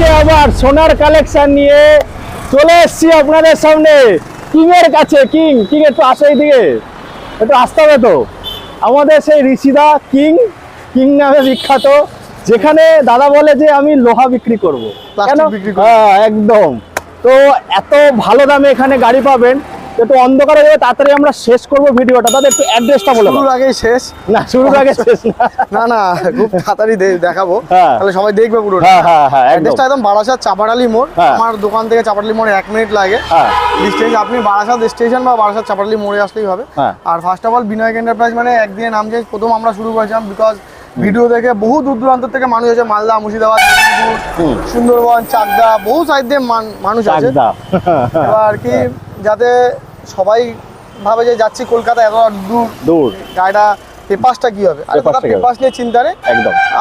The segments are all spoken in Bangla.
আজকে আবার সোনার কালেকশন নিয়ে চলে এসেছি আপনাদের সামনে কিং এর কাছে। কিং একটু আসো এইদিকে, একটু আসতে হবে তো। আমাদের সেই ঋষিদা কিং নামে বিখ্যাত, যেখানে দাদা বলে যে আমি লোহা বিক্রি করবো। হ্যাঁ একদম। তো এত ভালো দামে এখানে গাড়ি পাবেন, একটু অন্ধকার হয়ে যাবে, তাড়াতাড়ি আমরা শেষ করব ভিডিওটা। তাদের একটু অ্যাড্রেসটা বলে দাও। শুরুর আগে শেষ না, শুরুর আগে শেষ না, না খুব তাড়াতাড়ি দেখাবো, হ্যাঁ। তাহলে সবাই দেখবে পুরো। হ্যাঁ অ্যাড্রেসটা একদম বারাসাত চাপাডালি মোড়। হ্যাঁ। আমার দোকান থেকে চাপাডালি মোড়ে 1 মিনিট লাগে। হ্যাঁ। ডিস্টেন্স আপনি বারাসাত স্টেশন বা বারাসাত চাপাডালি মোড়ে আসলেই হবে। হ্যাঁ। আর first of all Vinayak enterprise মানে একদিনে নাম চেঞ্জ প্রথম আমরা শুরু করেছিলাম, বিকজ ভিডিও দেখে বহু দূর দূরান্ত থেকে মানুষ আছে, মালদা, মুর্শিদাবাদ, সুন্দরবন, চাকদা, বহু সাইড দিয়ে মানুষ আছে। এবার কি যাতে সবাই ভাবে যে যাচ্ছি কলকাতা এত দূর গাড়িটা পেপারসটা কি হবে, আর পেপারস নিয়ে চিন্তা নেই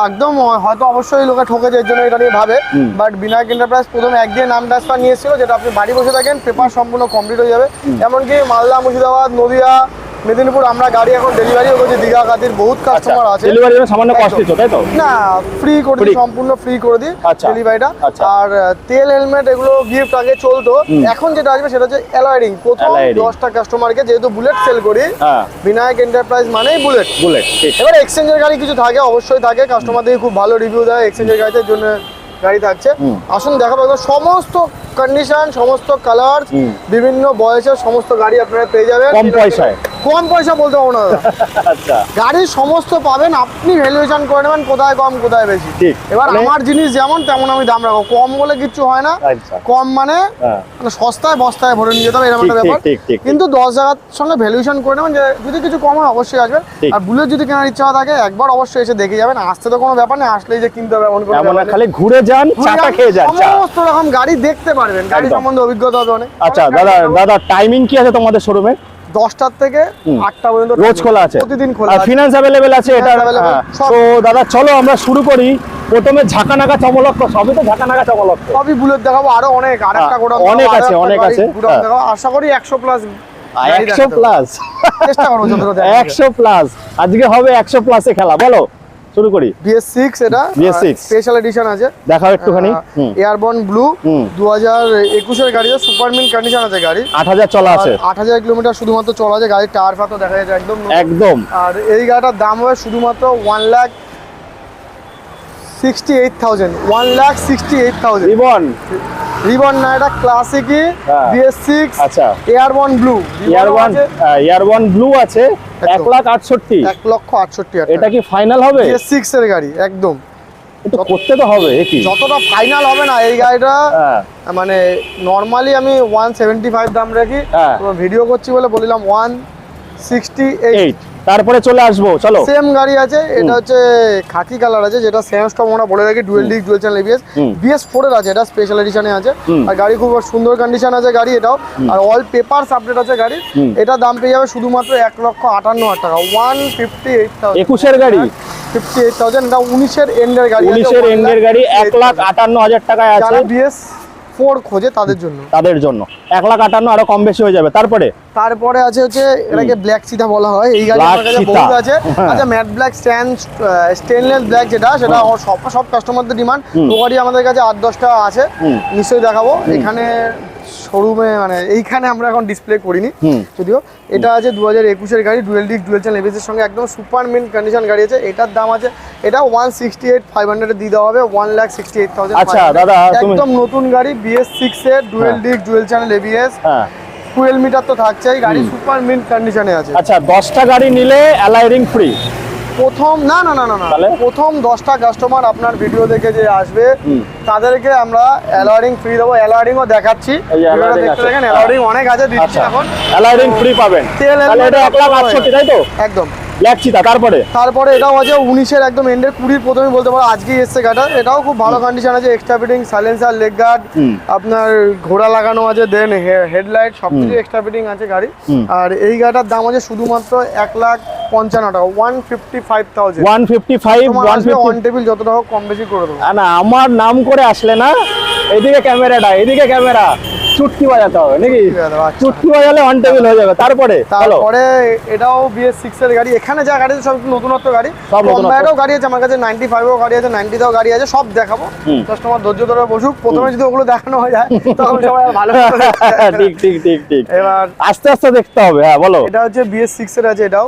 একদম। হয়তো অবশ্যই লোকে ঠকেছে, এর জন্য এটা নিয়ে ভাবে, বাট বিনায়ক এন্টারপ্রাইজ প্রথমে একদিন নাম ট্রান্সফার নিয়ে এসেছিল, যেটা আপনি বাড়ি বসে থাকেন পেপার সম্পূর্ণ কমপ্লিট হয়ে যাবে। এমনকি মালদা, মুর্শিদাবাদ, নদিয়া, মেদিনীপুর আমরা গাড়ি এখন ডেলিভারিও করছি। দীঘা খাতির বহুত কাস্টমার আছে। ডেলিভারি সামান্য কস্ট দিতে, তাই তো? না, ফ্রি করে দিই, সম্পূর্ণ ফ্রি করে দিই ডেলিভারিটা। আর তেল, হেলমেট এগুলো গিফট আগে চলতো, এখন যেটা আসবে সেটা হচ্ছে অ্যালয়ডিং। প্রথম 10টা কাস্টমারকে, যেহেতু বুলেট সেল করি, বিনায়ক এন্টারপ্রাইজ মানেই বুলেট। এবার এক্সচেঞ্জের গাড়ি কিছু থাকে, অবশ্যই থাকে, কাস্টমার থেকে খুব ভালো রিভিউ দেয় এক্সচেঞ্জের গাড়িতে, জন্য গাড়ি থাকছে। আসুন দেখাবো সমস্ত কন্ডিশন, সমস্ত কালার, বিভিন্ন বয়সের সমস্ত গাড়ি আপনারা পেয়ে যাবেন কম পয়সা বলতে পারবো না। আচ্ছা, গাড়ির সমস্ত পাবেন, আপনি ভ্যালুয়েশন করে নেবেন কোথায় কম কোথায় বেশি। এবার আমার জিনিস যেমন তেমন আমি দাম রাখবো, কম বলে কিচ্ছু হয় না। কম মানে সস্তায় বস্তায় ভরে নিয়ে যেতে হবে, এরকম একটা ব্যাপার। কিন্তু 10,000 সঙ্গে ভ্যালুয়েশন করে নেবেন, যে যদি কিছু কম হয় অবশ্যই আসবেন। আর বুলেট যদি কেনার ইচ্ছা থাকে একবার অবশ্যই এসে দেখে যাবেন। আসতে তো কোনো ব্যাপার নেই, আসলেই যে কিনতে হবে এমন কোনো, খালি ঘুরে যান, চাটা খেয়ে যান, সমস্ত রকম গাড়ি দেখতে পারবেন, গাড়ি সম্বন্ধে অভিজ্ঞতা হবে অনেক। আচ্ছা দাদা টাইমিং কি আছে তোমাদের শোরুমে? 10টার থেকে 8টা পর্যন্ত রোজ খোলা আছে, প্রতিদিন খোলা আছে, ফিনান্স अवेलेबल আছে এটা। তো দাদা চলো আমরা শুরু করি। প্রথমে ঝাঁকানাকা চমলক্ষ, সবই তো ঝাঁকানাকা চমলক্ষ, সবই বুলেট দেখাবো। আরো অনেক, আরেকটা গোডাউন অনেক আছে দেখাবো। আশা করি 100 প্লাস 100 প্লাস চেষ্টা করব যতটা 100 প্লাস আজকে হবে 100 প্লাসে খেলা। বলো শুরু করি। BS6 এটা BS6 স্পেশাল এডিশন আছে, দেখাও একটুখানি। এয়ারবর্ন ব্লু 2021 এর গাড়ি, সুপার মিন্ট কন্ডিশন আছে গাড়ি। 8000 চলা আছে, 8000 কিলোমিটার শুধুমাত্র চলা আছে। গাড়ির টায়ার ফাটো দেখা যাচ্ছে একদম। আর এই গাড়িটার দাম হবে শুধুমাত্র 1,68,000 1,68,000। রিবন না, এটা ক্লাসিকই BS6। আচ্ছা, এয়ারবর্ন ব্লু আছে 1,68,000। এটা কি ফাইনাল হবে? BS6 এর গাড়ি একদম, এটা করতে তো হবে। যতটা ফাইনাল হবে না এই গাড়িটা, মানে নরমালি আমি 175 দাম রাখি, ভিডিও করছি বলে বললাম 168। তারপরে চলে আসবো, চলো। সেম গাড়ি আছে, এটা হচ্ছে খাকি কালার আছে, যেটা স্যামস্টপ আমরা বলে রাখি, dual disc dual channel ABS। BS4 এর আছে, এটা স্পেশাল এডিশনে আছে। আর গাড়ি খুব সুন্দর কন্ডিশন আছে গাড়ি এটাও, আর অল পেপারস আপডেট আছে গাড়ি। এটা দাম পেয়ে যাবে শুধুমাত্র 1,58,000 টাকা, 158,000। 21 এর গাড়ি 58,000। এটা 19 এর এন্ডের গাড়ি, 19 এর এন্ডের গাড়ি 1,58,000 টাকায় আছে। BS4 খোঁজে তাদের জন্য 1,58,000, আরো কম বেশি হয়ে যাবে। তারপরে আছে হচ্ছে এটাকে ব্ল্যাক চিতা বলা হয়, এই গাড়ি আমার কাছে বহুত আছে। আচ্ছা, ম্যাট ব্ল্যাক স্টেনলেস ব্ল্যাক, যেটা সেটা সব কাস্টমারদের ডিমান্ড। ও গাড়ি আমাদের কাছে 8-10টা আছে, নিশ্চয়ই দেখাবো। এখানে শোরুমে মানে এইখানে আমরা এখন ডিসপ্লে করিনি যদিও। এটা আছে 2021 এর গাড়ি, dual disc dual channel ABS এর সঙ্গে, একদম সুপার মিন্ট কন্ডিশন গাড়ি আছে। এটার দাম আছে, এটা 168,500 এ দিয়ে দেওয়া হবে, 1,68,000। আচ্ছা দাদা, একদম নতুন গাড়ি, BS6 এর dual disc dual channel ABS, fuel metre তো থাকছেই, গাড়ি সুপার মিন্ট কন্ডিশনে আছে। আচ্ছা, 10টা গাড়ি নিলে অ্যালাইরিং ফ্রি প্রথম? না, প্রথম 10টা কাস্টমার আপনার ভিডিও দেখে যে আসবে তাদেরকে আমরা অ্যালাইরিং ফ্রি দেবো। অ্যালাইরিংও দেখাচ্ছি, দেখেন অ্যালাইরিং অনেক আছে, দিচ্ছি এখন। অ্যালাইরিং ফ্রি পাবেন, তেল হেলমেট 1,68,000, তাই তো? একদম ব্ল্যাক চিতা। তারপরে এটাও আছে 19 এর একদম এন্ডের, 20 প্রথমে বলতে পারো, আজকেই এসছে গাড়িটা। এটাও খুব ভালো কন্ডিশন আছে, extra fitting, silencer, leg guard, আপনার ঘোড়া লাগানো আছে, দেন হেডলাইট সবকিছু এক্সট্রা ফিটিং আছে গাড়ি। আর এই গাড়িটার দাম আছে শুধুমাত্র 1,55,000 টাকা, 155,000। 155 অন টেবিল যতটা হোক কম বেশি করে দেবো। না, আমার নাম করে আসলে না, এদিকে ক্যামেরাটা, এদিকে ক্যামেরা চুটকি বাজাতে হবে নাকি? আচ্ছা। চুটকি বাজালে অন টেবিল হয়ে যাবে। তারপরে এটাও BS6 এর গাড়ি। এখানে যা গাড়ি আছে সব নতুনত্ব গাড়ি, সব নতুনত্ব। কম্বাইনেরও গাড়ি আছে আমার কাছে, 95 গাড়ি আছে, 90 তেও গাড়ি আছে, সব দেখাবো। কাস্টমার ধৈর্য ধরে বসুক, প্রথমে যদি ওগুলো দেখানো হয়ে যায় তখন সবাই ভালো ঠিক ঠিক ঠিক ঠিক। এবার আস্তে আস্তে দেখতে হবে। হ্যাঁ বলো। এটা হচ্ছে BS6 এর আছে, এটাও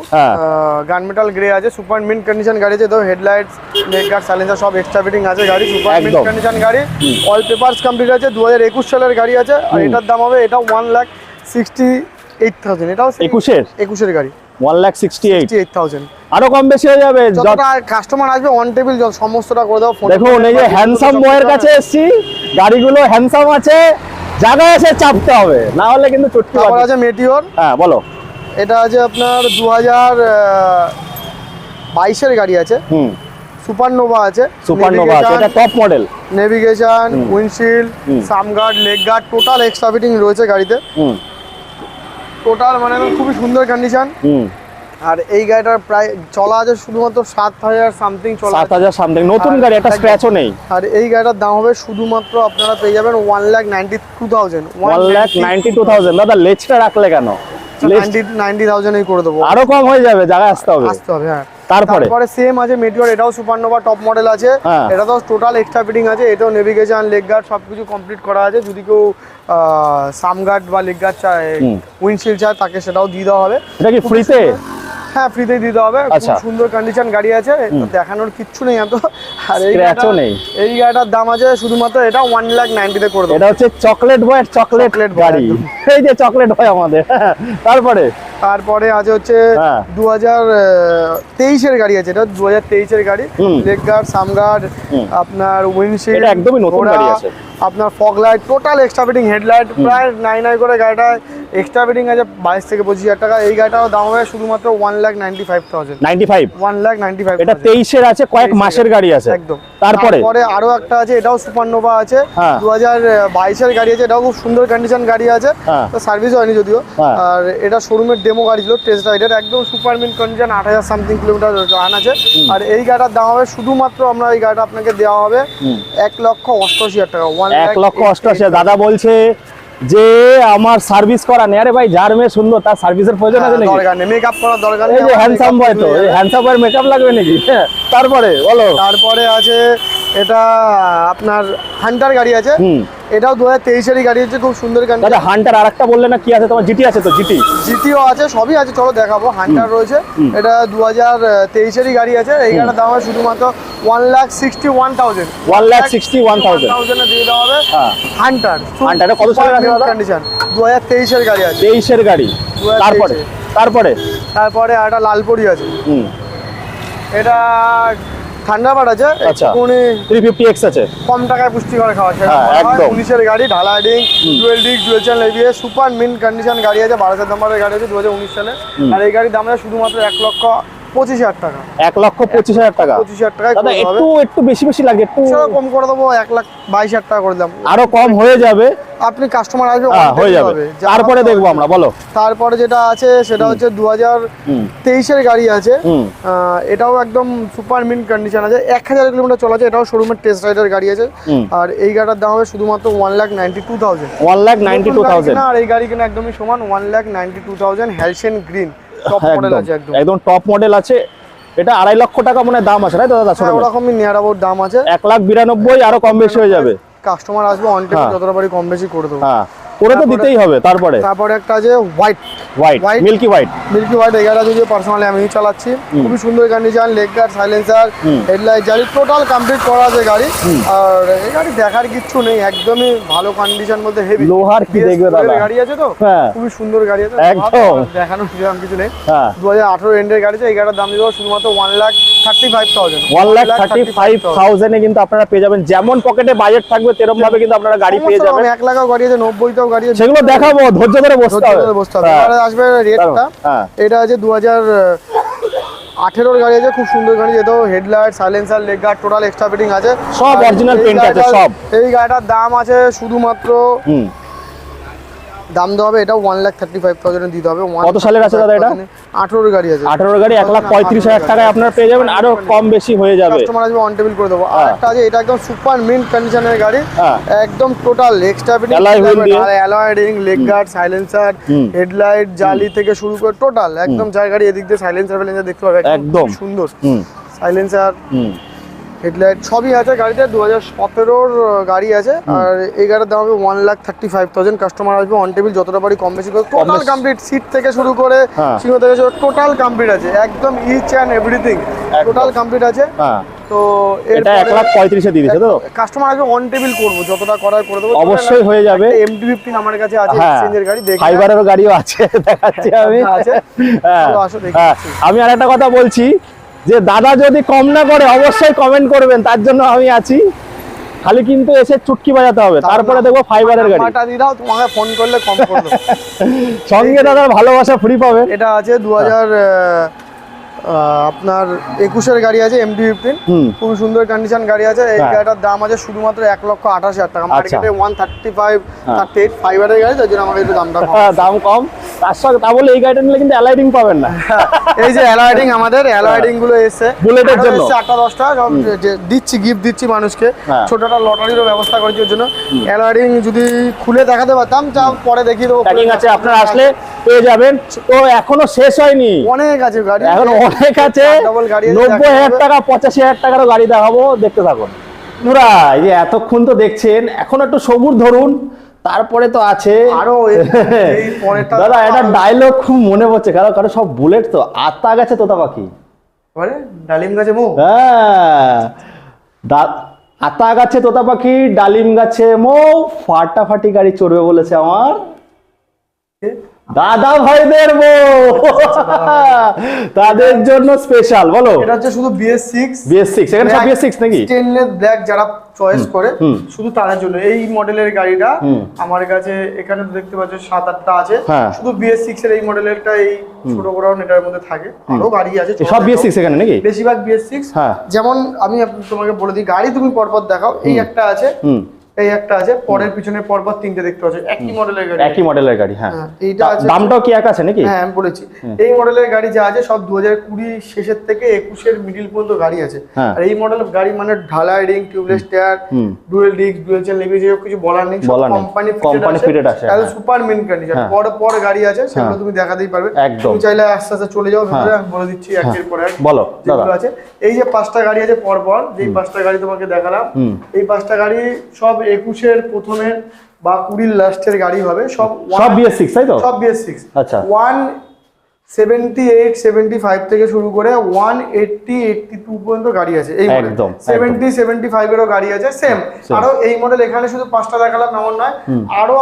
গান মেটাল গ্রে আছে, সুপার মিন্ট কন্ডিশন গাড়ি আছে। তো হেডলাইটস, লেগ গার্ড, সাইলেন্সার সব এক্সট্রা ফিটিং আছে গাড়ি, সুপার মিন্ট কন্ডিশন গাড়ি, অল পেপারস কমপ্লিট আছে, 2021 সালের গাড়ি আছে। আর এটার দাম হবে, এটা 1,68,000। এটাও 21 এর গাড়ি, 1,68,000। আরো কম বেশি হয়ে যাবে যতটা কাস্টমার আসবে অন টেবিল সমস্তটা করে দাও। দেখুন এই যে হ্যান্ডসাম বয়ের কাছে এসেছি, গাড়িগুলো হ্যান্ডসাম আছে, জায়গায় এসে চাপতে হবে, না হলে কিন্তু চটকি তারপর আছে মেটিওর। হ্যাঁ বলো। এটা আছে আপনার 2022 এর গাড়ি আছে। সুপারনোভা আছে, সুপারনোভা আছে, এটা top model. Navigation, windshield, sump guard, leg guard, total extra fitting রয়েছে গাড়িতে। টোটাল মানে খুবই সুন্দর কন্ডিশন। আর এই গাড়িটার প্রায় চলা আছে শুধুমাত্র 7,000 সামথিং চলা, 7,000 সামথিং, নতুন গাড়ি, একটা স্ক্র্যাচও নেই। আর এই গাড়িটার দাম হবে শুধুমাত্র আপনারা পেয়ে যাবেন 1,92,000। 1,92,000। দাদা লেজটা রাখলে কেন? 90,000 এই করে দেবো, আরো কম হয়ে যাবে, জায়গায় আসতে হবে। হ্যাঁ। তারপরে সেম আছে মেটিওর, এটাও সুপারনোভা টপ মডেল আছে। এটা তো টোটাল এক্সট্রা ফিটিং আছে, এটাও নেভিগেশন, লেগ গার্ড সবকিছু কমপ্লিট করা আছে। যদি কেউ সামগার্ড বা লেগ গার্ড চায়, উইন্ডশিল্ড চায়, তাকে সেটাও দিয়ে দেওয়া হবে। এটা কি ফ্রিতে? হ্যাঁ ফ্রিতেই দিতে হবে। খুব সুন্দর কন্ডিশন গাড়ি আছে, দেখানোর কিচ্ছু নেই এত। আর এই গাড়িটার দাম আছে শুধুমাত্র এটা 1,90,000 করে দেবো। এটা হচ্ছে চকলেট বয়ের চকলেট গাড়ি, এই যে চকলেট বয় আমাদের। তারপরে আছে হচ্ছে 2023 এর গাড়ি আছে, এটা 2023 এর গাড়ি। লেগ গার্ড, সামগার্ড, আপনার উইন্ডশিল্ড, এটা একদমই নতুন গাড়ি আছে। আপনার fog light, total extra fitting, headlight প্রায় 9 করে গাড়িটা এক্সট্রা ফিটিং আছে, 22 থেকে 25,000 টাকা। এই গাড়িটার দাম হবে শুধুমাত্র 1,95,000। 1,95,000। এটা 23 এর আছে, কয়েক মাসের গাড়ি আছে একদম। তারপরে আরো একটা আছে, এটাও সুপারনোভা আছে, 2022 এর গাড়ি আছে। এটাও খুব সুন্দর কন্ডিশন গাড়ি আছে, তো সার্ভিস হয়নি যদিও। আর এটা শোরুমের ডেমো গাড়ি ছিল, টেস্ট রাইডের, একদম super mint condition, 8,000 something kilometre run আছে। আর এই গাড়িটার দাম হবে শুধুমাত্র, আমরা এই গাড়িটা আপনাকে দেওয়া হবে 1,88,000 টাকা। 1,88,000। দাদা বলছে যে আমার সার্ভিস করা নেই। আরে ভাই, যার মেয়ে সুন্দর তার সার্ভিসের প্রয়োজন আছে নাকি? দরকার নেই, মেকআপ করার দরকার নেই। এই যে হ্যান্ডসাম বয়, তো এই হ্যান্ডসাম বয়ের মেকআপ লাগবে নাকি? তারপরে বলো। তারপরে আছে এটা আপনার হান্টার গাড়ি আছে, এটাও 2023 এর গাড়ি আছে, খুব সুন্দর গাড়ি। দাদা হান্টার আরেকটা বললে না কি আছে তোমার? জিটি আছে তো? জিটিও আছে, সবই আছে, চলো দেখাবো। হান্টার রয়েছে, এটা 2023 এর গাড়ি আছে। এই গাড়িটার দাম হবে শুধুমাত্র 1,61,000। 1,61,000 এ দিয়ে দেওয়া হবে। হান্টার কত সালের কন্ডিশন? 2023 এর গাড়ি আছে। 23 এর গাড়ি। তারপরে একটা লালপরি আছে, এটা থান্ডারবার্ড আছে, 350X আছে, কম টাকায় পুষ্টি করে খাওয়া। 19 এর গাড়ি, ঢালা ding, dual disc, dual channel ABS, super mint condition গাড়ি আছে, 12,000 নাম্বারের গাড়ি আছে, 2019 সালে। আর এই গাড়ির দাম আছে শুধুমাত্র 1,25,000 টাকা। 1,25,000 টাকা। 25,000 টাকায় দাদা একটু বেশি লাগে, একটু কম করে দেবো, 1,22,000 টাকা করে দাম, আরো কম হয়ে যাবে। আপনি কাস্টমার আসবে হয়ে যাবে। তারপরে দেখবো আমরা, বলো। তারপরে যেটা আছে সেটা হচ্ছে 2023 এর গাড়ি আছে, এটাও একদম সুপার মিন্ট কন্ডিশন আছে, 1,000 কিলোমিটার চলা আছে, এটাও শোরুমের টেস্ট রাইডার গাড়ি আছে। আর এই গাড়িটার দাম হবে শুধুমাত্র 1,92,000। 1,92,000। আর এই গাড়ি কিনা একদমই সমান, 1,92,000। হ্যালসেন গ্রিন টপ মডেল আছে, একদম টপ মডেল আছে। এটা 2.5 লক্ষ টাকা মনে দাম আছে, তাই তো দাদা? ওরকমই নিয়ার অ্যাবাউট দাম আছে। 1,92,000, আরো কম বেশি হয়ে যাবে। কাস্টমার আসবে অন টেবিল, যতটা পারি কম বেশি করে দেবো। করে তো দিতেই হবে। তারপরে একটা আছে হোয়াইট, মিল্কি হোয়াইট। এই গাড়িটা যদি পার্সোনালি আমি চালাচ্ছি, খুবই সুন্দর condition, leg guard, silencer, headlight, গাড়ি টোটাল কমপ্লিট করা আছে গাড়ি। আর এই গাড়ি দেখার কিচ্ছু নেই, একদমই ভালো কন্ডিশন বলতে হেভি লোহার কি দেখবে দাদা, গাড়ি আছে তো, খুবই সুন্দর গাড়ি আছে, একদম দেখানোর কিছু নেই। 2018 এন্ডের গাড়ি আছে। এই গাড়ির দাম দিব শুধুমাত্র 1,35,000। 1,35,000 এ কিন্তু আপনারা পেয়ে যাবেন। যেমন পকেটে বাজেট থাকবে তেরকম ভাবে কিন্তু আপনারা গাড়ি পেয়ে যাবেন। 1 লাখ গাড়ি আছে, 90 গাড়ি আছে, সেগুলো দেখাবো, ধৈর্য ধরে বসতে হবে। এবারে আসবে রেটটা, এটা আছে 2018 গাড়ি আছে, খুব সুন্দর গাড়ি। যেহেতু headlight, silencer, leg guard, total extra fitting আছে, সব অরিজিনাল পেইন্ট আছে সব। এই গাড়িটার দাম আছে শুধুমাত্র দাম দেওয়া হবে, এটা 1,35,000 দিতে হবে। কত সালের আছে দাদা এটা? 18 গাড়ি আছে। 18 গাড়ি 1,35,000 টাকায় আপনারা পেয়ে যাবেন, আরো কম বেশি হয়ে যাবে। কাস্টমার আসবে অন টেবিল করে দেবো। আর একটা আছে, এটা একদম সুপার মিন্ট কন্ডিশনের গাড়ি, একদম total extra fitting, alloy ring, leg guard, silencer, headlight, জালি থেকে শুরু করে টোটাল একদম যার গাড়ি এদিক দিয়ে সাইলেন্সার দেখতে পাবে একদম সুন্দর সাইলেন্সার, হেডলাইট সবই আছে গাড়িতে। 2017-র গাড়ি আছে। আর এই গাড়ির দাম হবে 1,35,000। কাস্টমার আসবে অন টেবিল যতটা পারি কম বেশি করে, টোটাল কমপ্লিট, সিট থেকে শুরু করে সিংহ থেকে শুরু টোটাল কমপ্লিট আছে, একদম each and everything total complete আছে। তো এটা 1,35,000 দিয়ে দিছে তো, কাস্টমার আসবে অন টেবিল করব, যতটা করার করে দেবো, অবশ্যই হয়ে যাবে। MT-15 আমার কাছে আছে, এক্সচেঞ্জের গাড়ি, দেখি ফাইবারেরও গাড়িও আছে, দেখাচ্ছি আমি। আমি আরেকটা কথা বলছি যে দাদা যদি কম না করে অবশ্যই কমেন্ট করবেন, তার জন্য আমি আছি। খালি কিন্তু এসে চুটকি বাজাতে হবে, তারপরে দেখবো ফাইবারের গাড়ি। নাম্বারটা দিয়ে দাও, তোমাকে ফোন করলে কম করে দেব। সঙ্গে দাদার ভালোবাসা ফ্রি পাবে। এটা আছে 2000 আপনার 21-এর গাড়ি আছে, MT-15, খুব সুন্দর কন্ডিশন গাড়ি আছে। এই গাড়িটার দাম আছে শুধুমাত্র 1,28,000 টাকা, মার্কেটে 135-38 ফাইবারের গাড়ি, তার জন্য আমাকে একটু দামটা কম। দাম কম, তার সঙ্গে তা বলে এই গাড়িটা নিলে কিন্তু অ্যালাইডিং পাবেন না। এই যে অ্যালাইডিং, আমাদের অ্যালাইডিং গুলো এসে বুলেটের জন্য 8-10টা দিচ্ছি, গিফট দিচ্ছি মানুষকে, ছোটটা লটারিরও ব্যবস্থা করেছি ওর জন্য। অ্যালাইডিং যদি খুলে দেখাতে পারতাম, যা পরে দেখিয়ে দেবো, প্যাকিং আছে, আপনারা আসলে পেয়ে যাবেন। তো এখনো শেষ হয়নি, অনেক আছে গাড়ি, এখন অনেক আছে। 90,000 টাকা 85,000 টাকারও গাড়ি দেখাবো, দেখতে থাকুন। বন্ধুরা এই যে এতক্ষণ তো দেখছেন, এখন একটু সবুর ধরুন, তারপরে তো আছে আরো দাদা একটা ডায়লগ খুব মনে পড়ছে, কারণ সব বুলেট তো আতা গেছে তোতা পাখি, ডালিম গাছে মৌ। হ্যাঁ, আতা গাছে তোতা পাখি, ডালিম গাছে মৌ, ফাটাফাটি গাড়ি চড়বে বলেছে আমার দাদা ভাইদের বউ, তাদের জন্য স্পেশাল। বলো, এটা হচ্ছে শুধু BS6 এখানে সব BS6 নাকি? স্টেনলেস ব্ল্যাক যারা চয়েস করে শুধু তাদের জন্য এই মডেলের গাড়িটা আমার কাছে। এখানে দেখতে পাচ্ছ 7-8টা আছে, শুধু BS6 এর এই মডেলেরটা, এই ছোট গোডাউন এটার মধ্যে থাকে। আরো গাড়ি আছে, সব BS6 এখানে নাকি? বেশিরভাগ BS6। যেমন আমি তোমাকে বলে দিই, গাড়ি তুমি পরপর দেখাও। এই একটা আছে, এই একটা আছে, পরের পিছনে পরপর 3টে দেখতে পাচ্ছ, একই মডেলের গাড়ি। হ্যাঁ, এইটা আছে, দামটাও কি এক আছে নাকি? হ্যাঁ, আমি বলেছি এই মডেলের গাড়ি যা আছে সব 2020 শেষের থেকে 21-এর মিডল পর্যন্ত গাড়ি আছে। আর এই মডেলের গাড়ি মানে ঢালাই ring, tubeless tyre, dual disk, dual chain liver, কিছু বলার নেই, কোম্পানি ফিটেড আছে, একদম সুপার মিন কন্ডিশন। পর গাড়ি আছে, সেগুলো তুমি দেখাতেই পারবে। তুমি চাইলে আস্তে আস্তে চলে যাও ভিতরে, আমি বলে দিচ্ছি একের পর এক বলো যেগুলো আছে। এই যে 5টা গাড়ি আছে পর, যেই 5টা গাড়ি তোমাকে দেখালাম, এই 5টা গাড়ি সব 21-এর প্রথমের বা 20-র লাস্টের গাড়ি হবে, সব BS6, তাই তো? সব BS6। আচ্ছা, 178, 75 থেকে শুরু করে 180, 82 পর্যন্ত গাড়ি আছে। এই একদম 70, 75 এরও গাড়ি আছে সেম। আরো এই মডেল এখানে শুধু 5টা দেখালাম এমন নয়, আরো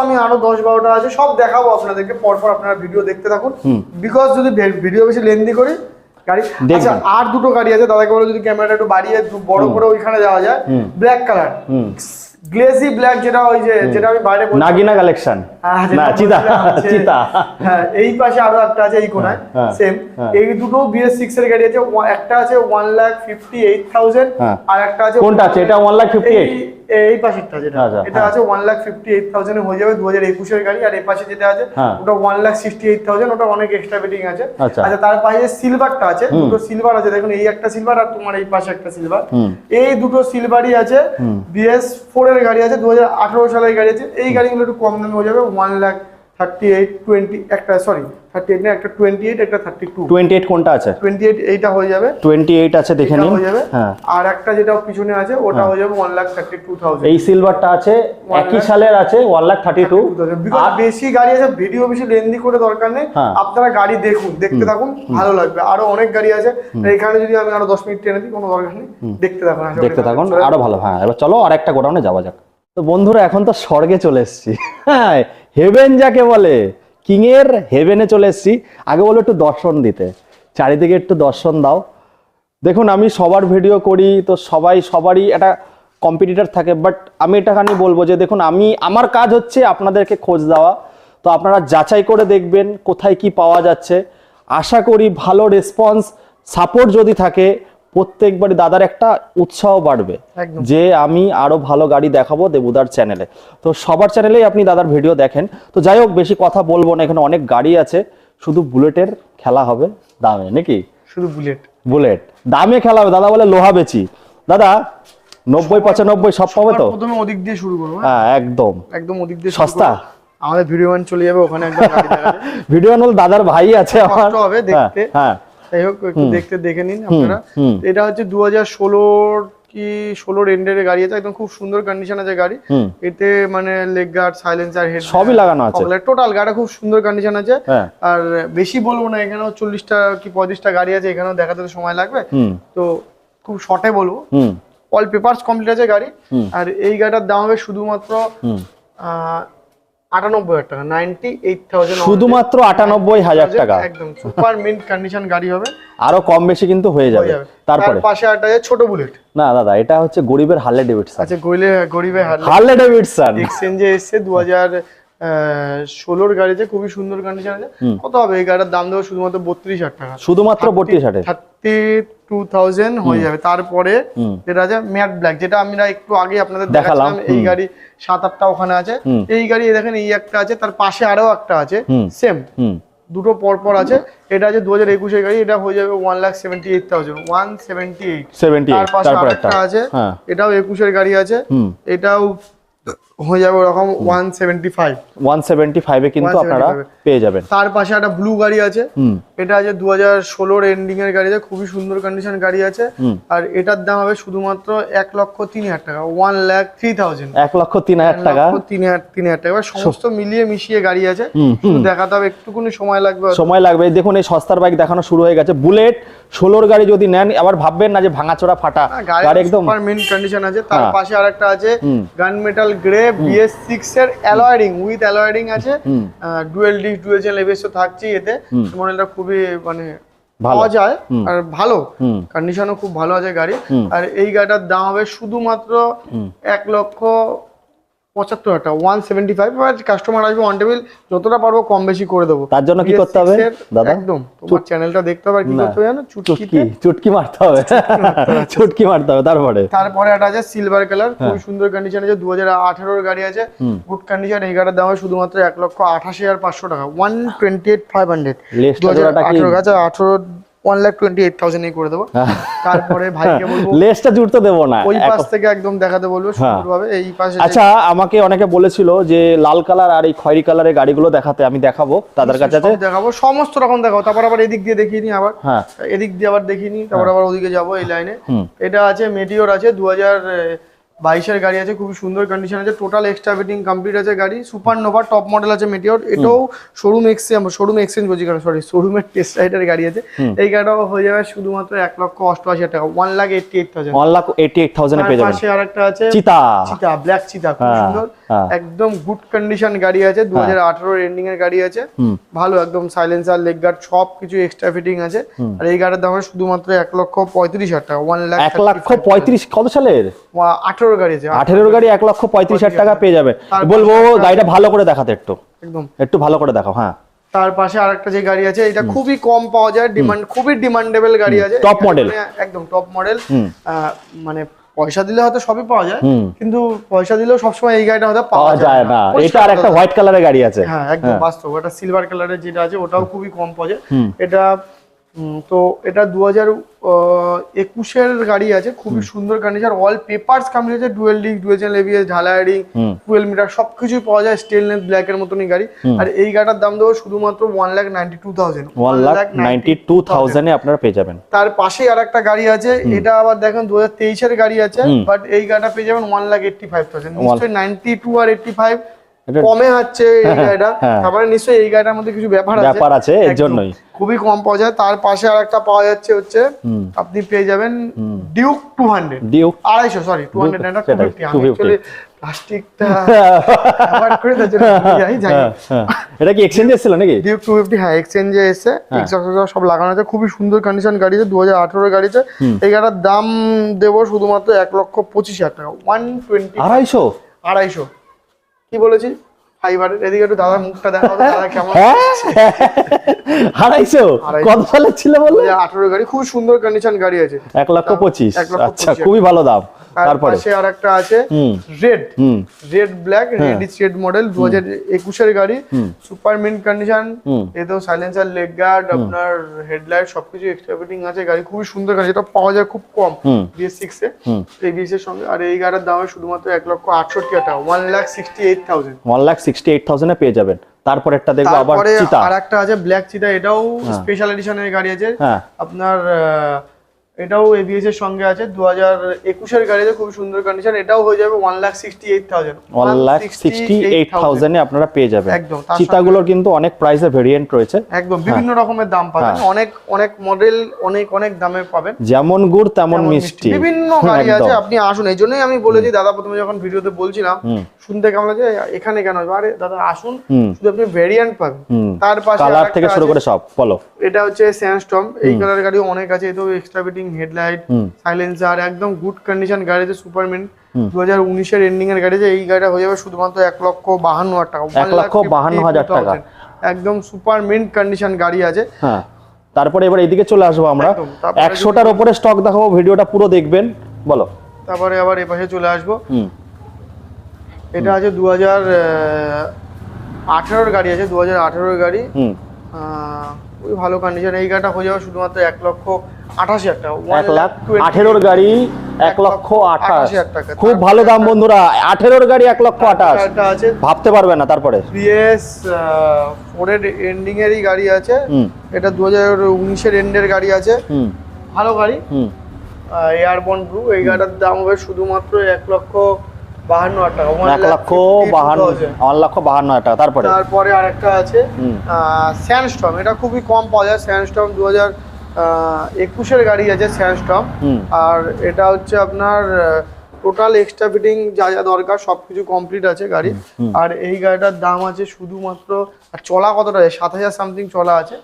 10-12টা আছে, সব দেখাবো আপনাদেরকে পরপর। আপনারা ভিডিও দেখতে থাকুন, বিকজ যদি ভিডিও বেশি লেন্দি করি গাড়ি। আচ্ছা, আর দুটো গাড়ি আছে, দাদাকে বলে যদি ক্যামেরাটা একটু বাড়িয়ে বড় করে ওইখানে যাওয়া যায়। ব্ল্যাক কালার, গ্লেজি ব্ল্যাক, যেটা ওই যে যেটা আমি বাইরে বলছি নাগিনা কালেকশন, না চিতা। হ্যাঁ, এই পাশে আরো একটা আছে এই কোণায় সেম। এই দুটো BS6 এর গাড়ি আছে। একটা আছে 1,58,000, আর একটা আছে, কোনটা আছে এটা? 1,58,000 এই পাশেরটা যেটা, এটা আছে 1,58,000 এ হয়ে যাবে 2021 এর গাড়ি। আর এই পাশে যেটা আছে ওটা 1,68,000, ওটা অনেক এক্সট্রা ফিটিং আছে। আচ্ছা, তার পাশে সিলভারটা আছে, দুটো সিলভার আছে, দেখুন এই একটা সিলভার আর তোমার এই পাশে একটা সিলভার, এই দুটো সিলভারই আছে। BS4 এর গাড়ি আছে, 2018 সালের গাড়ি আছে। এই গাড়িগুলো একটু কম দামে হয়ে যাবে, 1,38,20, একটা সরি 38 না, একটা 28, একটা 32। 28 কোনটা আছে? 28 এইটা হয়ে যাবে, 28 আছে, দেখে নিন। হ্যাঁ, আর একটা যেটা পিছনে আছে ওটা হয়ে যাবে 1,32,000। এই সিলভারটা আছে, একই সালের আছে, 1,32,000। আর বেশি গাড়ি আছে, ভিডিও বেশি লেন্দি করে দরকার নেই, আপনারা গাড়ি দেখুন, দেখতে থাকুন, ভালো লাগবে। আরো অনেক গাড়ি আছে, এখানে যদি আমি আরো 10 মিনিট টেনে দিই কোনো দরকার নেই, দেখতে থাকুন আরো ভালো। হ্যাঁ, এবার চলো আরেকটা গোডাউনে যাওয়া যাক। তো বন্ধুরা এখন তো স্বর্গে চলে এসেছি, হ্যাঁ, হেভেন যাকে বলে, কিং এর হেভেনে চলে এসেছি। আগে বলো একটু দর্শন দিতে, চারিদিকে একটু দর্শন দাও। দেখুন, আমি সবার ভিডিও করি তো সবারই একটা কম্পিটিটর থাকে, বাট আমি এটাখানি বলবো যে দেখুন, আমার কাজ হচ্ছে আপনাদেরকে খোঁজ দেওয়া। তো আপনারা যাচাই করে দেখবেন কোথায় কি পাওয়া যাচ্ছে। আশা করি ভালো রেসপন্স, সাপোর্ট যদি থাকে, প্রত্যেকবারই দাদার একটা উৎসাহ বাড়বে যে আমি আরো ভালো গাড়ি দেখাবো দেবুদার চ্যানেলে। তো সবার চ্যানেলেই আপনি দাদার ভিডিও দেখেন। তো যাই হোক, বেশি কথা বলবো না, এখানে অনেক গাড়ি আছে, শুধু বুলেটের খেলা হবে দামে, নাকি? শুধু বুলেট দামে খেলা হবে। দাদা বলে লোহা বেচি। দাদা 90-95 সব পাবে তো? প্রথমে ওদিক দিয়ে শুরু করব। হ্যাঁ, একদম ওদিক দিয়ে সস্তা। আমাদের ভিডিও ম্যান চলে যাবে ওখানে, একদম গাড়ি দেখাবে। ভিডিও ম্যান দাদার ভাই আছে আমার, কষ্ট হবে দেখতে। হ্যাঁ, যাই হোক একটু দেখে নিন আপনারা। এটা হচ্ছে 2016 কি 16 এন্ডের গাড়ি আছে, একদম খুব সুন্দর কন্ডিশন আছে গাড়ি। এতে মানে লেগ গার্ড, সাইলেন্সার, হেড সবই লাগানো আছে, টোটাল গাড়িটা খুব সুন্দর কন্ডিশন আছে। আর বেশি বলবো না, এখানেও 40টা কি 35টা গাড়ি আছে, এখানেও দেখাতে সময় লাগবে, তো খুব শর্টে বলবো। অল পেপারস কমপ্লিট আছে গাড়ি। আর এই গাড়িটার দাম হবে শুধুমাত্র 98,000 টাকা, 98,000, শুধুমাত্র 98,000 টাকা। একদম সুপার মিন্ট কন্ডিশন গাড়ি হবে, আরো কম বেশি কিন্তু হয়ে যাবে। তারপরে পাশে একটা আছে ছোট বুলেট। না দাদা, এটা হচ্ছে গরিবের হার্লে ডেভিডসন। আচ্ছা, গরিবের হার্লে ডেভিডসন এক্সচেঞ্জে এসেছে 2016 গাড়িতে, খুবই সুন্দর কন্ডিশন আছে। কত হবে এই গাড়িটার দাম? দেবো শুধুমাত্র 32,000 টাকা, শুধুমাত্র 32,000, 32,000 হয়ে যাবে। তারপরে যেটা আছে ম্যাট ব্ল্যাক, যেটা আমরা একটু আগে আপনাদের দেখালাম, এই গাড়ি 7-8টা ওখানে আছে। এই গাড়ি দেখেন, এই একটা আছে, তার পাশে আরো একটা আছে সেম, দুটো পর আছে। এটা আছে 2021 এর গাড়ি, এটা হয়ে যাবে 1,78,000, 178। তার পাশে আরেকটা আছে, এটাও 21 এর গাড়ি আছে, এটাও হয়ে যাবে ওরকম 175 এ কিন্তু আপনারা পেয়ে যাবেন। তার পাশে একটা ব্লু গাড়ি আছে, এটা আছে 2016 এন্ডিং এর গাড়ি আছে, খুবই সুন্দর কন্ডিশন গাড়ি আছে। আর এটার দাম হবে শুধুমাত্র 1,03,000 টাকা, 1,03,000, 1,03,000 টাকা, 3,000 টাকা। সমস্ত মিলিয়ে মিশিয়ে গাড়ি আছে, দেখাতে হবে, একটুকুনি সময় লাগবে। দেখুন এই সস্তার বাইক দেখানো শুরু হয়ে গেছে। বুলেট 16 গাড়ি যদি নেন, আবার ভাববেন না যে ভাঙাচোরা ফাটা গাড়ি, একদম সুপার মিন্ট কন্ডিশন আছে। তার পাশে আরেকটা আছে গান মেটাল গ্রে BS6 এর alloy ring, with alloy ring আছে, dual disc dual channel ABS তো থাকছেই এতে। মডেলটা খুবই মানে পাওয়া যায়, আর ভালো কন্ডিশনও খুব ভালো আছে গাড়ি। আর এই গাড়িটার দাম হবে শুধুমাত্র 1,75,000 টাকা, 175। কাস্টমার আসবে অন টেবিল, যতটা পারবো কম বেশি করে দেবো। তার জন্য কি করতে হবে দাদা? একদম তোমার চ্যানেলটা দেখতে হবে, কি করতে হবে জানো? চুটকি মারতে হবে, চুটকি মারতে হবে। তারপরে একটা আছে সিলভার কালার, খুব সুন্দর কন্ডিশন আছে, 2018 এর গাড়ি আছে, গুড কন্ডিশন। এই গাড়ির দাম হবে শুধুমাত্র 1,88,500 টাকা, 128,500। 2018 গাছে 1,28,000 এই করে দেবো। তারপরে ভাইকে বলবো লেসটা জুড়তে দেবো না, ওই পাশ থেকে একদম দেখাতে বলবো সুন্দরভাবে এই পাশে। আচ্ছা, আমাকে অনেকে বলেছিল যে লাল কালার আর এই খয়েরি কালারের গাড়িগুলো দেখাতে, আমি দেখাবো তাদের কাছে আছে, দেখাবো সমস্ত রকম দেখাবো। তারপর আবার এদিক দিয়ে দেখিয়ে নি, আবার এদিক দিয়ে আবার দেখিয়ে নি, তারপর আবার ওদিকে যাবো এই লাইনে। এটা আছে মেটিওর আছে, 2022 এর গাড়ি আছে, খুবই সুন্দর কন্ডিশন আছে, টোটাল এক্সট্রা ফিটিং কমপ্লিট আছে গাড়ি। সুপার নোভা টপ মডেল আছে মেটিওর, এটাও শোরুম এক্সচেঞ্জ বলছি, সরি শোরুমের টেস্ট রাইডার গাড়ি আছে। এই গাড়িটাও হয়ে যাবে শুধুমাত্র 1,88,000 টাকা, 1,88,000, 1,88,000 এ পেয়ে যাবেন। পাশে আরেকটা আছে চিতা, ব্ল্যাক চিতা, খুব সুন্দর, একদম গুড কন্ডিশন গাড়ি আছে, 2018 এন্ডিং এর গাড়ি আছে, ভালো একদম, সাইলেন্সার, লেগ গার্ড সবকিছু এক্সট্রা ফিটিং আছে। আর এই গাড়ির দাম শুধুমাত্র 1,35,000 টাকা, 1,35,000। কত সালের? 18 গাড়ি আছে, 18 গাড়ি 1,35,000 টাকা পেয়ে যাবে। বলবো গাড়িটা ভালো করে দেখাতে, একটু ভালো করে দেখাও। তার পাশে আরেকটা যে গাড়ি আছে, এটা খুবই কম পাওয়া যায়, খুবই ডিমান্ডেবল গাড়ি আছে, টপ মডেল, একদম টপ মডেল। মানে পয়সা দিলে হয়তো সবই পাওয়া যায়, কিন্তু পয়সা দিলেও সবসময় এই গাড়িটা হয়তো পাওয়া যায় না। এটা আর একটা হোয়াইট কালারের গাড়ি আছে, হ্যাঁ একদম বাস্তব। এটা সিলভার কালারের যেটা আছে, ওটাও খুবই কম পাওয়া যায়। এটা তো এটা 2021 এর গাড়ি আছে, খুবই সুন্দর কন্ডিশন, অল পেপারস কমপ্লিট আছে, dual disc dual channel ABS, ঢালাই রিং, ফুয়েল মিটার সবকিছুই পাওয়া যায়, স্টেনলেস ব্ল্যাক এর মতনই গাড়ি। আর এই গাড়িটার দাম দেবো শুধুমাত্র 1,92,000, 1,92,000 এ আপনারা পেয়ে যাবেন। তার পাশেই আরেকটা গাড়ি আছে, এটা আবার দেখেন 2023 এর গাড়ি আছে, বাট এই গাড়িটা পেয়ে যাবেন 1,85,000। নিশ্চয়ই 92 আর 85 কমে হচ্ছে এই গাড়িটা, তারপরে নিশ্চয়ই এই গাড়িটার মধ্যে কিছু ব্যাপার আছে, এর জন্যই খুবই কম পাওয়া যায়। তার পাশে আরেকটা পাওয়া যাচ্ছে হচ্ছে, আপনি পেয়ে যাবেন ডিউক 200, ডিউক 250, সরি 200 না 250। আমি অ্যাকচুয়ালি প্লাস্টিকটা অ্যাভয়েড করে তার জন্য যাই। এটা কি এক্সচেঞ্জে ছিল নাকি? ডিউক 250, হ্যাঁ এক্সচেঞ্জে এসেছে, এক্সস্ট সব লাগানো আছে, খুবই সুন্দর কন্ডিশন গাড়ি আছে, 2018 এর গাড়ি আছে। এই গাড়িটার দাম দেব শুধুমাত্র 1,25,000 টাকা, 120, 250 কি বলেছি? ফাইবারের। এদিকে একটু দাদার মুখটা দেখাও, দাদা কেমন? 250 কত সালের ছিল বললে? 18 গাড়ি, খুব সুন্দর কন্ডিশন গাড়ি আছে, 1,25,000। আচ্ছা, খুবই ভালো দাম। তারপরে আরেকটা আছে রেড ব্ল্যাক রেড মডেল 2021 এর গাড়ি, সুপার মিন্ট কন্ডিশন। এতেও সাইলেন্সার, লেগ গার্ড, আপনার হেডলাইট সবকিছু এক্সট্রা ফিটিং আছে। গাড়ি খুবই সুন্দর গাড়ি, এটা পাওয়া যায় খুব কম BS6 এ, এই BS এর সঙ্গে। আর এই গাড়ির দাম শুধুমাত্র 1,68,000 টাকা, 1,68,000। 1,68,000 এ পেয়ে যাবেন। তারপর একটা দেখবো আবার চিতা, আরেকটা আছে ব্ল্যাক চিতা, এটাও স্পেশাল এডিশনের গাড়ি আছে আপনার। এটাও ABS এর সঙ্গে আছে, 2021 এর গাড়িতে, খুব সুন্দর কন্ডিশন। এটাও হয়ে যাবে 1,68,000। 1,68,000 এ আপনারা পেয়ে যাবেন। একদম, চিতাগুলোর কিন্তু অনেক প্রাইসে ভেরিয়েন্ট রয়েছে, একদম বিভিন্ন রকমের দাম পাবেন, অনেক মডেল, অনেক দামে পাবেন। যেমন গুড় তেমন মিষ্টি, বিভিন্ন গাড়ি আছে। আপনি আসুন, এই জন্যই আমি বলেছি দাদা, প্রথমে যখন ভিডিওতে বলছিলাম শুনতে কেমন লাগে, এখানে কেন? আরে দাদা আসুন, শুধু আপনি ভেরিয়েন্ট পাবেন। তার পাশে কালার থেকে শুরু করে সব বলো। এটা হচ্ছে স্যান্ডস্টর্ম, এই কালার গাড়িও অনেক আছে। এতেও এক্সট্রা ফিটিং হেডলাইট, সাইলেন্সার, একদম গুড কন্ডিশন গাড়িতে, সুপার মিন্ট 2019 এর এন্ডিং এর গাড়িতে। এই গাড়িটা হয়ে যাবে শুধুমাত্র 1,52,000 টাকা, 1,52,000 টাকা, একদম সুপার মিন্ট কন্ডিশন গাড়ি আছে। হ্যাঁ, তারপরে এবার এইদিকে চলে আসবো আমরা, 100টার উপরে স্টক দেখাবো, ভিডিওটা পুরো দেখবেন, বলো। তারপরে আবার এই পাশে চলে আসবো, এটা আছে 2018 গাড়ি আছে, 2018 গাড়ি, খুবই ভালো কন্ডিশন। এই গাড়িটা হয়ে যাবে শুধুমাত্র 1,28,000 টাকা, 1,18,000 গাড়ি 1,28,000 টাকা, খুব ভালো দাম বন্ধুরা। 18 গাড়ি 1,28,000 আছে, ভাবতে পারবে না। তারপরে BS4 এর এন্ডিং এরই গাড়ি আছে, এটা 2019 এর এন্ডের গাড়ি আছে, ভালো গাড়ি, এয়ারবর্ন ব্লু। এই গাড়িটার দাম হবে শুধুমাত্র 1,52,000 টাকা, 1,52,000 টাকা। তারপরে আরেকটা আছে স্যান্ডস্টর্ম, এটা খুবই কম পাওয়া যায়। স্যান্ডস্টর্ম 2021 এর গাড়ি আছে স্যান্ডস্টর্ম, আর এটা হচ্ছে আপনার টোটাল এক্সট্রা ফিটিং যা যা দরকার সবকিছু কমপ্লিট আছে গাড়ি। আর এই গাড়িটার দাম আছে শুধুমাত্র, চলা কতটা 7,000 সামথিং চলা আছে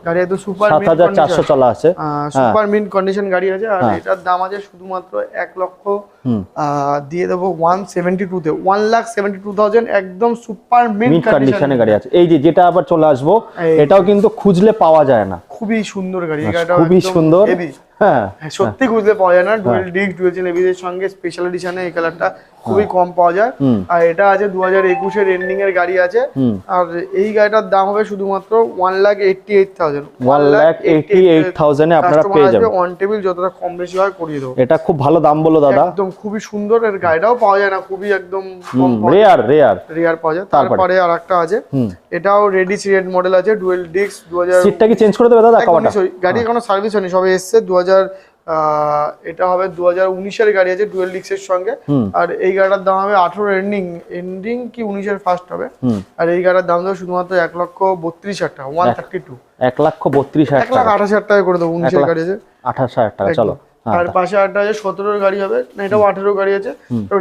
গাড়ি, একদম সুপার 7,400 চলা আছে, সুপার মিন্ট কন্ডিশন গাড়ি আছে। আর এটার দাম আছে শুধুমাত্র 1 লক্ষ দিয়ে দেবো 172 তে, 1,72,000, একদম সুপার মিন্ট কন্ডিশনের গাড়ি আছে। এই যে যেটা আবার চলে আসবো, এটাও কিন্তু খুঁজলে পাওয়া যায় না, খুবই সুন্দর গাড়ি, এই গাড়িটা খুবই সুন্দর, হ্যাঁ সত্যি খুঁজলে পাওয়া যায় না। Dual disc, dual chain ABS এর সঙ্গে স্পেশাল এডিশনে এই কালারটা খুবই কম পাওয়া যায়। আর এটা আছে 2021 এর এন্ডিং এর গাড়ি আছে, আর এই গাড়িটার দাম হবে শুধুমাত্র 1,88,000। 1,88,000 এ আপনারা পেয়ে যাবেন। অন টেবিল যতটা কম বেশি হয় করিয়ে দেবো। এটা খুব ভালো দাম বলো দাদা, একদম খুবই সুন্দর। এর গাড়িটাও পাওয়া যায় না, খুবই একদম রেয়ার পাওয়া যায়। তারপরে আরেকটা আছে, এটাও রেডিস রেড মডেল আছে, ডুয়েল ডিস্ক, 2000। সিটটা কি চেঞ্জ করে দেবে দাদা? গাড়ি এখনো সার্ভিস হয়নি, সবে এসছে 2000। এটা হবে 2019 এর গাড়ি আছে ডুয়েল ডিস্কের সঙ্গে। আর এই গাড়িটার দাম হবে 18 এন্ডিং কি 19 এর ফার্স্ট হবে। আর এই গাড়ির দাম দেবো শুধুমাত্র 1,32,000 টাকা, 132, 1,32,000 টাকা, 1,28,000 টাকা করে দেবো। 19 এর গাড়ি আছে 28,000 টাকা, চলো। আর পাশে একটা আছে 17 এর গাড়ি হবে, না এটাও 18 গাড়ি আছে,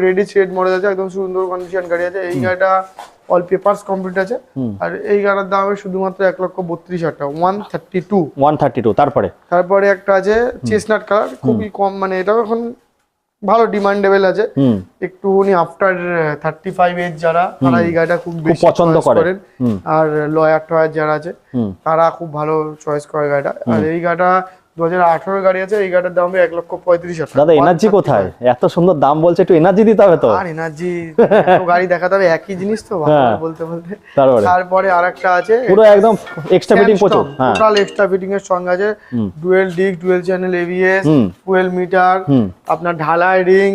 রেডি রেড মডেল আছে, একদম সুন্দর কন্ডিশন গাড়ি আছে। এই গাড়িটা অল পেপারস কমপ্লিট আছে। আর এই গাড়ির দাম হবে শুধুমাত্র 1,32,000 টাকা, 132। তারপরে একটা আছে চেস্টনাট কালার, খুবই কম, মানে এটাও এখন ভালো ডিমান্ডেবল আছে, একটুখানি আফটার 35 এজ যারা, তারা এই গাড়িটা খুব বেশি পছন্দ করেন। আর লয়ার টয়ার যারা আছে তারা খুব ভালো চয়েস করে গাড়িটা। আর এই গাড়িটা 2018 গাড়ি আছে, এই গাড়িটার দাম হবে 1,35,000 টাকা। দাদা এনার্জি কোথায়? এত সুন্দর দাম বলছে, একটু এনার্জি দিতে হবে তো। আর এনার্জি গাড়ি দেখাতে হবে, একই জিনিস তো বলতে বলতে। তারপরে আরেকটা আছে পুরো একদম এক্সট্রা ফিটিং, প্রচুর টোটাল এক্সট্রা ফিটিং এর সঙ্গে আছে, dual disc, dual channel ABS, fuel metre, আপনার ঢালাই রিং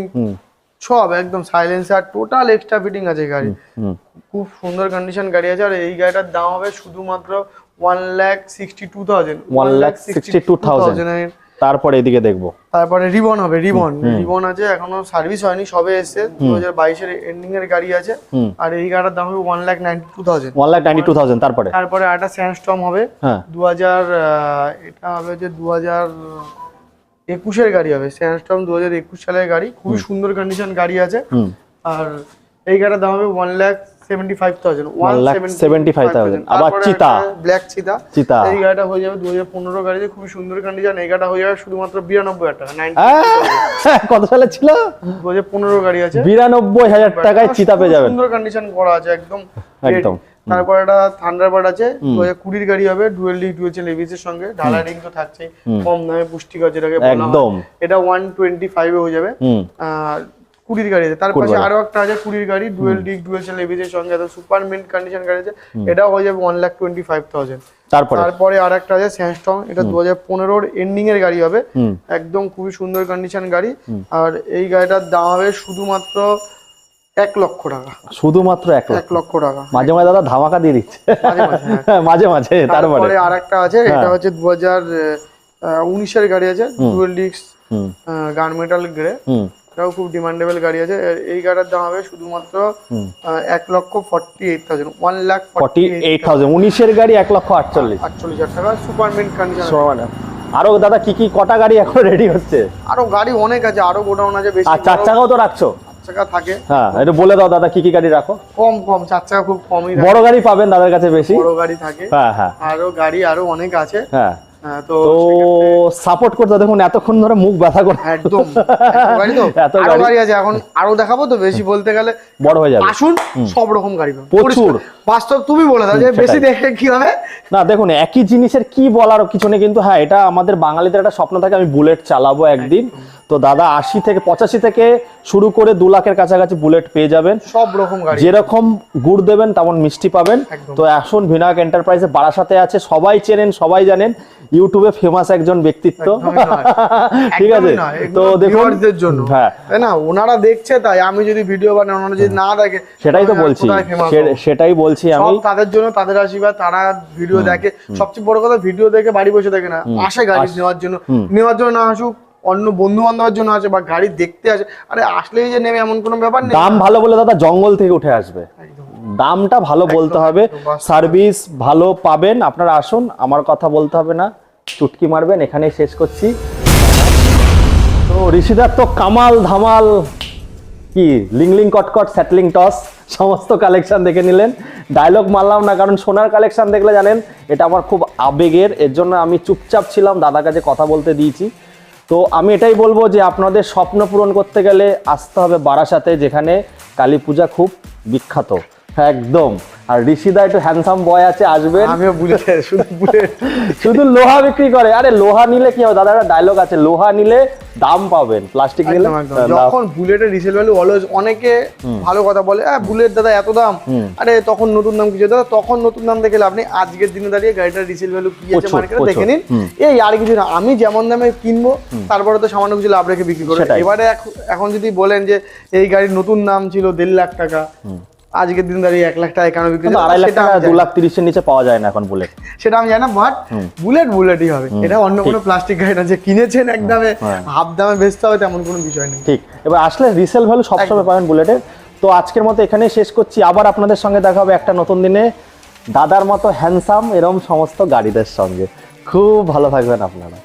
সব, একদম সাইলেন্সার, টোটাল এক্সট্রা ফিটিং আছে গাড়ি। খুব সুন্দর কন্ডিশন গাড়ি আছে। আর এই গাড়িটার দাম হবে শুধুমাত্র 1,62,000। তারপরে এদিকে দেখবো, তারপরে রিবন হবে, রিবন আছে, এখনো সার্ভিস হয়নি, সবে এসছে, 2022 এর এন্ডিং এর গাড়ি আছে। আর এই গাড়িটার দাম হবে 1,92,000। তারপরে একটা স্যান্ডস্টর্ম হবে 2000, এটা হবে যে 2021 এর গাড়ি হবে, স্যান্ডস্টর্ম 2021 সালের গাড়ি, খুবই সুন্দর কন্ডিশন গাড়ি আছে। আর এই গাড়িটার দাম হবে 1,75,000 1,75,000 আবার চিতা ব্ল্যাক চিতা চিতা এই গাড়িটা হয়ে যাবে 2015 গাড়িতে, খুবই সুন্দর কন্ডিশন। এই গাড়িটা হয়ে যাবে শুধুমাত্র 92,000 টাকা। কত সালে ছিল? 2015 গাড়ি আছে, 92,000 টাকায় চিতা পেয়ে যাবেন। সুন্দর কন্ডিশন করা আছে একদম একদম। তারপর একটা থান্ডারবার্ড আছে 2020 গাড়ি হবে, dual disc dual chain ABS এর সঙ্গে, ঢালাই রিং তো থাকছেই, কম দামে পুষ্টিকর যেটাকে বলা একদম। হয়। এটা 125 এ হয়ে যাবে। আর 20 গাড়ি আছে, তার পাশে আরো একটা আছে 20 গাড়ি dual disc dual chain ABS এর সঙ্গে, এটা সুপার মিন্ট কন্ডিশন গাড়ি আছে, এটাও হয়ে যাবে 1,25,000। তারপরে আরেকটা আছে স্যাংস্টং, এটা 2015 এর এন্ডিং এর গাড়ি হবে, একদম খুবই সুন্দর কন্ডিশন গাড়ি। আর এই গাড়িটার দাম হবে শুধুমাত্র 1 লক্ষ টাকা। শুধুমাত্র 1 লক্ষ টাকা। মাঝে মাঝে দাদা ধামাকা দিয়ে দিচ্ছে মাঝে মাঝে। তারপরে আরেকটা আছে, এটা হচ্ছে 2019 এর গাড়ি আছে, ডুয়েল ডিস্ক গান মেটাল গ্রে, এটাও খুব ডিমান্ডেবল গাড়ি আছে। এই গাড়ির দাম হবে শুধুমাত্র 1,48,000, 1,48,000। 19 এর গাড়ি 1,48,000 টাকা, সুপার মিন্ট কন্ডিশন। আরো দাদা কি কি কটা গাড়ি এখন রেডি হচ্ছে? আরো গাড়ি অনেক আছে, আরো গোডাউন আছে বেশি। আর 4 চাকাও তো রাখছো? 4 চাকা থাকে। হ্যাঁ, এটা বলে দাও দাদা কি কি গাড়ি রাখো। কম 4 চাকা খুব কমই। বড় গাড়ি পাবেন দাদার কাছে বেশি, বড় গাড়ি থাকে। হ্যাঁ হ্যাঁ, আরো গাড়ি আরো অনেক আছে। হ্যাঁ, তো সাপোর্ট করতে দেখুন এতক্ষণ ধরে মুখ ব্যথা করে একদম। এত গাড়ি আছে, এখন আরো দেখাবো তো, বেশি বলতে গেলে বড় হয়ে যাবে। আসুন, সব রকম গাড়ি পাবেন প্রচুর। বাস্তব তুমি বলে দাও যে বেশি দেখে কি হবে। না দেখুন একই জিনিসের কি বলার কিছু নেই, কিন্তু হ্যাঁ এটা আমাদের বাঙালিদের একটা স্বপ্ন থাকে আমি বুলেট চালাবো একদিন। তো দাদা 80 থেকে 85 থেকে শুরু করে 2 লাখের কাছাকাছি বুলেট পেয়ে যাবেন, সব রকম গাড়ি। যেরকম গুড় দেবেন তেমন মিষ্টি পাবেন। তো আসুন ভিনায়ক এন্টারপ্রাইজে বারাসাতে আছে, সবাই চেনেন সবাই জানেন, ইউটিউবে ফেমাস একজন ব্যক্তিত্ব। ঠিক আছে, তো দেখুন হ্যাঁ না ওনারা দেখছে, তাই আমি যদি ভিডিও বানাই ওনারা যদি না দেখে, সেটাই তো বলছি, সেটাই বলছি আমি। তাদের জন্য তাদের আশীর্বাদ, তারা ভিডিও দেখে। সবচেয়ে বড় কথা ভিডিও দেখে বাড়ি বসে দেখে না, আসে গাড়ি নেওয়ার জন্য না আসুক, অন্য বন্ধু বান্ধবের জন্য আছে বা গাড়ি দেখতে আসে। আরে আসলেই যে নেবে এমন কোনো ব্যাপার নেই। দাম ভালো বলে দাদা জঙ্গল থেকে উঠে আসবে, দামটা ভালো বলতে হবে, সার্ভিস ভালো পাবেন। আপনারা আসুন, আমার কথা বলতে হবে না, চুটকি মারবেন। এখানেই শেষ করছি। তো ঋষিদার তো কামাল ধামাল কি লিংলিং কটকট স্যাটলিং টস সমস্ত কালেকশন দেখে নিলেন। ডায়লগ মারলাম না, কারণ সোনার কালেকশন দেখলে জানেন এটা আমার খুব আবেগের, এর জন্য আমি চুপচাপ ছিলাম, দাদার কাছে কথা বলতে দিয়েছি। তো আমি এটাই বলবো যে আপনাদের স্বপ্ন পূরণ করতে গেলে আসতে হবে বারাসাতে, যেখানে কালী পূজা খুব বিখ্যাত একদম। আর ঋষিদা একটু হ্যান্ডসাম বয় আছে, আসবেন। আমিও বুলেট, শুধু লোহা বিক্রি করে। আরে লোহা নিলে কি হবে দাদা, একটা ডায়লগ আছে, লোহা নিলে দাম পাবেন, প্লাস্টিক নিলে। যখন বুলেটের রিসেল ভ্যালু অলওয়েজ, অনেকে ভালো কথা বলে বুলেট দাদা এত দাম, আরে তখন নতুন দাম কিছু দাদা, তখন নতুন দাম দেখে আপনি আজকের দিনে দাঁড়িয়ে গাড়িটার রিসেল ভ্যালু কি আছে মার্কেটে দেখে নিন। এই আর কিছু না, আমি যেমন দামে কিনবো তারপরে তো সামান্য কিছু লাভ রেখে বিক্রি করবো। এবারে এখন যদি বলেন যে এই গাড়ির নতুন দাম ছিল 1.5 লাখ টাকা, আজকের দিন দাঁড়িয়ে 1 লাখ টাকা কেন বিক্রি, 2.5 লাখ টাকা 2,30,000 এর নিচে পাওয়া যায় না এখন বুলেট, সেটা আমি জানি না। বাট বুলেটই হবে, এটা অন্য কোনো প্লাস্টিক গাড়ি না যে কিনেছেন একদমে হাফ দামে বেচতে হবে তেমন কোনো বিষয় নেই। ঠিক, এবার আসলে রিসেল ভ্যালু সবসময় পাবেন বুলেটের। তো আজকের মতো এখানেই শেষ করছি, আবার আপনাদের সঙ্গে দেখা হবে একটা নতুন দিনে দাদার মতো হ্যান্ডসাম এরকম সমস্ত গাড়িদের সঙ্গে। খুব ভালো থাকবেন আপনারা।